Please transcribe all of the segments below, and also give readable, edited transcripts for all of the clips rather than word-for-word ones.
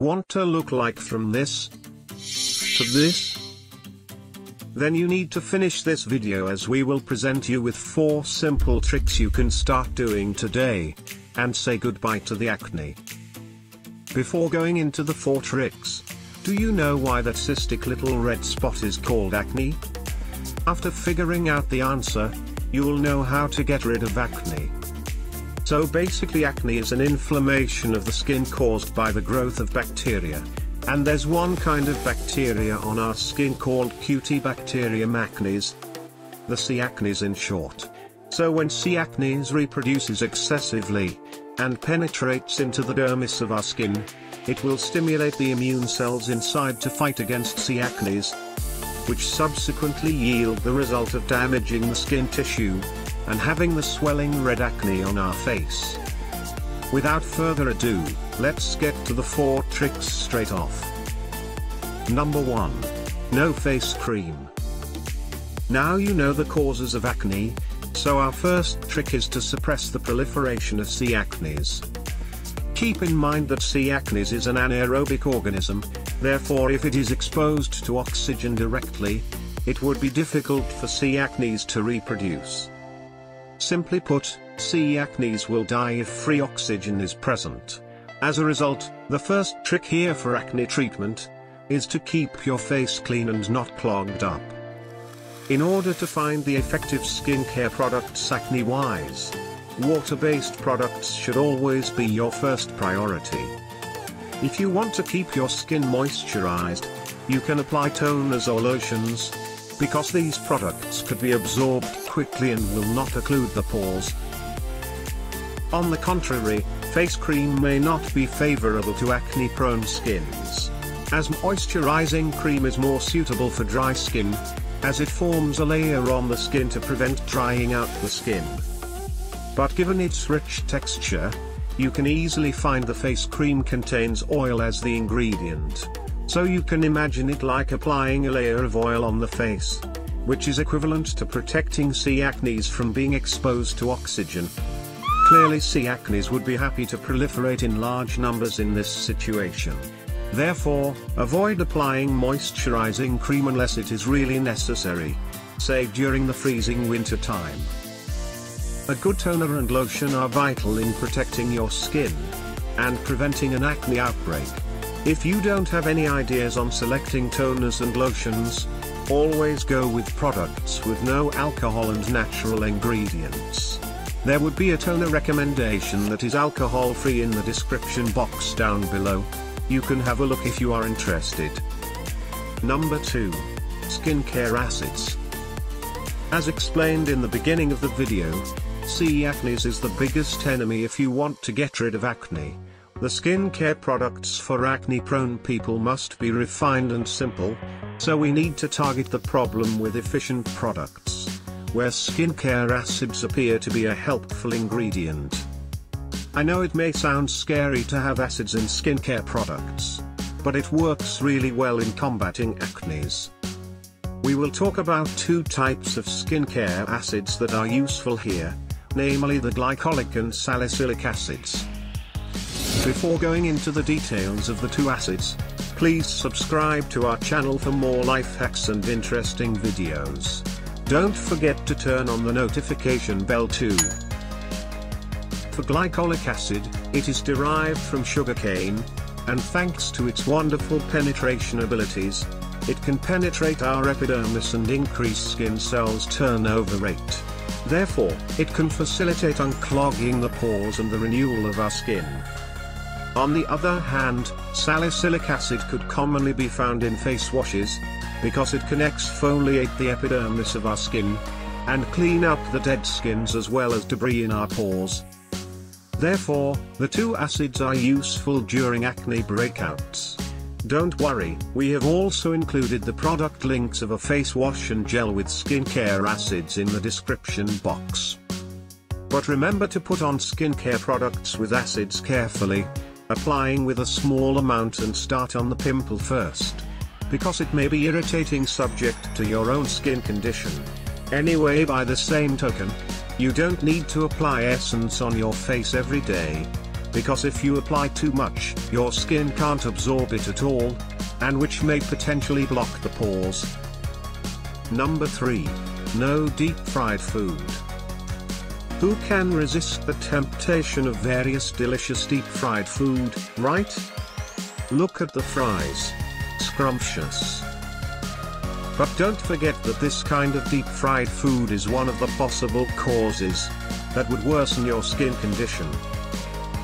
want to look like from this to this? Then you need to finish this video, as we will present you with 4 simple tricks you can start doing today, and say goodbye to the acne. Before going into the 4 tricks, do you know why that cystic little red spot is called acne? After figuring out the answer, you will know how to get rid of acne. So basically, acne is an inflammation of the skin caused by the growth of bacteria. And there's one kind of bacteria on our skin called Cutibacterium acnes. The C. acnes in short. So when C. acnes reproduces excessively, and penetrates into the dermis of our skin, it will stimulate the immune cells inside to fight against C. acnes, which subsequently yield the result of damaging the skin tissue, and having the swelling red acne on our face. Without further ado, let's get to the 4 tricks straight off. Number 1. No face cream. Now you know the causes of acne, so our first trick is to suppress the proliferation of C. acnes. Keep in mind that C. acnes is an anaerobic organism, therefore if it is exposed to oxygen directly, it would be difficult for C. acnes to reproduce. Simply put, C. acnes will die if free oxygen is present. As a result, the first trick here for acne treatment is to keep your face clean and not clogged up. In order to find the effective skincare products acne-wise, water-based products should always be your first priority. If you want to keep your skin moisturized, you can apply toners or lotions, because these products could be absorbed quickly and will not occlude the pores. On the contrary, face cream may not be favorable to acne-prone skins, as moisturizing cream is more suitable for dry skin, as it forms a layer on the skin to prevent drying out the skin. But given its rich texture, you can easily find the face cream contains oil as the ingredient. So you can imagine it like applying a layer of oil on the face, which is equivalent to protecting C. acnes from being exposed to oxygen. Clearly C. acnes would be happy to proliferate in large numbers in this situation. Therefore, avoid applying moisturizing cream unless it is really necessary, say during the freezing winter time. A good toner and lotion are vital in protecting your skin and preventing an acne outbreak. If you don't have any ideas on selecting toners and lotions, always go with products with no alcohol and natural ingredients. There would be a toner recommendation that is alcohol-free in the description box down below. You can have a look if you are interested. Number 2. Skincare acids. As explained in the beginning of the video, C. acnes is the biggest enemy if you want to get rid of acne. The skincare products for acne-prone people must be refined and simple, so we need to target the problem with efficient products, where skincare acids appear to be a helpful ingredient. I know it may sound scary to have acids in skincare products, but it works really well in combating acnes. We will talk about 2 types of skincare acids that are useful here, namely the glycolic and salicylic acids. Before going into the details of the 2 acids, please subscribe to our channel for more life hacks and interesting videos. Don't forget to turn on the notification bell too. For glycolic acid, it is derived from sugarcane, and thanks to its wonderful penetration abilities, it can penetrate our epidermis and increase skin cells turnover rate. Therefore, it can facilitate unclogging the pores and the renewal of our skin. On the other hand, salicylic acid could commonly be found in face washes, because it can exfoliate the epidermis of our skin, and clean up the dead skins as well as debris in our pores. Therefore, the 2 acids are useful during acne breakouts. Don't worry, we have also included the product links of a face wash and gel with skincare acids in the description box. But remember to put on skincare products with acids carefully, applying with a small amount and start on the pimple first, because it may be irritating subject to your own skin condition. Anyway, by the same token, you don't need to apply essence on your face every day. because if you apply too much, your skin can't absorb it at all, and which may potentially block the pores. Number 3. No deep-fried food. Who can resist the temptation of various delicious deep-fried food, right? Look at the fries. Scrumptious. But don't forget that this kind of deep-fried food is one of the possible causes that would worsen your skin condition.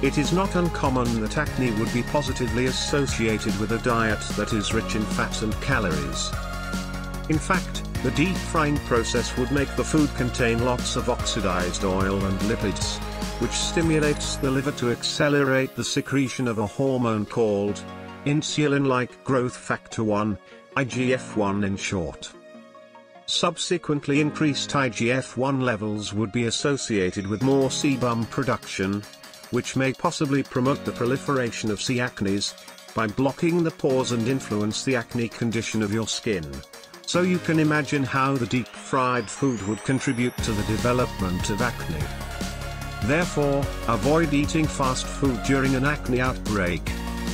It is not uncommon that acne would be positively associated with a diet that is rich in fat and calories. In fact, the deep frying process would make the food contain lots of oxidized oil and lipids, which stimulates the liver to accelerate the secretion of a hormone called insulin-like growth factor 1, IGF-1 in short. Subsequently, increased IGF-1 levels would be associated with more sebum production, which may possibly promote the proliferation of C. acnes, by blocking the pores and influence the acne condition of your skin. So you can imagine how the deep-fried food would contribute to the development of acne. Therefore, avoid eating fast food during an acne outbreak,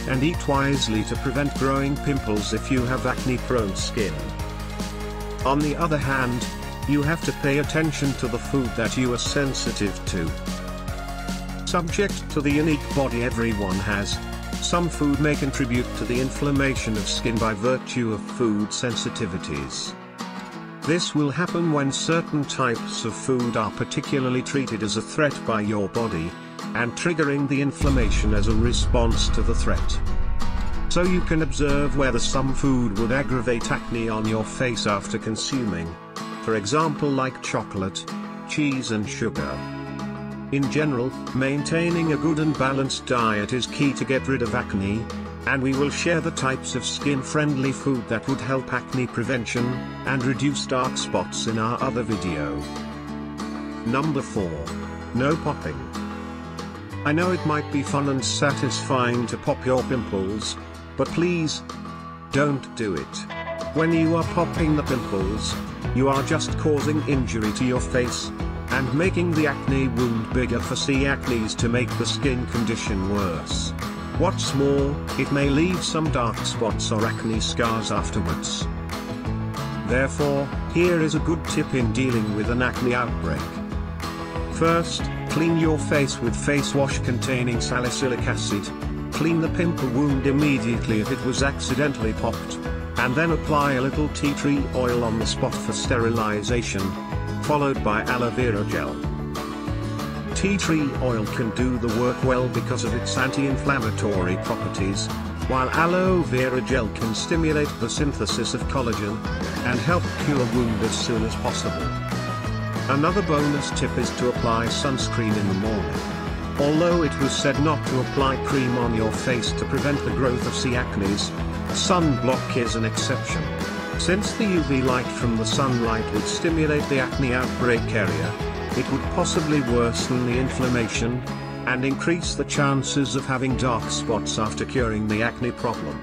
and eat wisely to prevent growing pimples if you have acne-prone skin. On the other hand, you have to pay attention to the food that you are sensitive to. Subject to the unique body everyone has, some food may contribute to the inflammation of skin by virtue of food sensitivities. This will happen when certain types of food are particularly treated as a threat by your body, and triggering the inflammation as a response to the threat. So you can observe whether some food would aggravate acne on your face after consuming, for example like chocolate, cheese and sugar. In general, maintaining a good and balanced diet is key to get rid of acne, and we will share the types of skin-friendly food that would help acne prevention, and reduce dark spots in our other video. Number 4. No popping. I know it might be fun and satisfying to pop your pimples, but please, don't do it. When you are popping the pimples, you are just causing injury to your face, and making the acne wound bigger for C. acnes to make the skin condition worse. What's more, it may leave some dark spots or acne scars afterwards. Therefore, here is a good tip in dealing with an acne outbreak. First, clean your face with face wash containing salicylic acid. Clean the pimple wound immediately if it was accidentally popped, and then apply a little tea tree oil on the spot for sterilization, followed by aloe vera gel. Tea tree oil can do the work well because of its anti-inflammatory properties, while aloe vera gel can stimulate the synthesis of collagen, and help cure a wound as soon as possible. Another bonus tip is to apply sunscreen in the morning. Although it was said not to apply cream on your face to prevent the growth of C. acnes, sunblock is an exception. Since the UV light from the sunlight would stimulate the acne outbreak area, it would possibly worsen the inflammation, and increase the chances of having dark spots after curing the acne problem.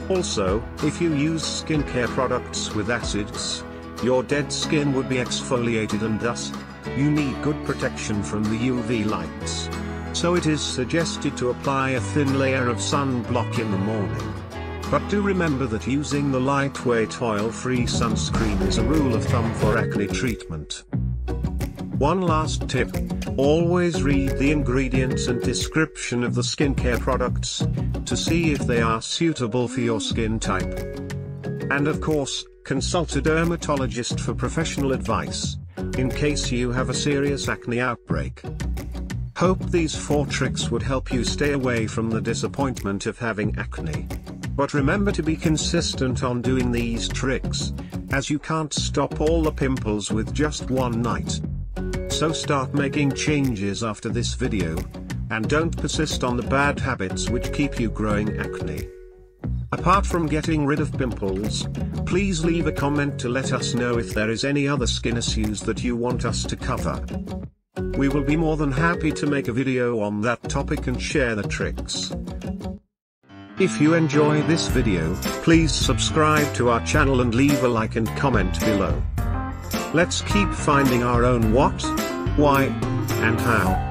Also, if you use skincare products with acids, your dead skin would be exfoliated and thus, you need good protection from the UV lights. So it is suggested to apply a thin layer of sunblock in the morning. But do remember that using the lightweight oil-free sunscreen is a rule of thumb for acne treatment. One last tip, always read the ingredients and description of the skincare products, to see if they are suitable for your skin type. And of course, consult a dermatologist for professional advice, in case you have a serious acne outbreak. Hope these 4 tricks would help you stay away from the disappointment of having acne. But remember to be consistent on doing these tricks, as you can't stop all the pimples with just one night. So start making changes after this video, and don't persist on the bad habits which keep you growing acne. Apart from getting rid of pimples, please leave a comment to let us know if there is any other skin issues that you want us to cover. We will be more than happy to make a video on that topic and share the tricks. If you enjoy this video, please subscribe to our channel and leave a like and comment below. Let's keep finding our own what, why, and how.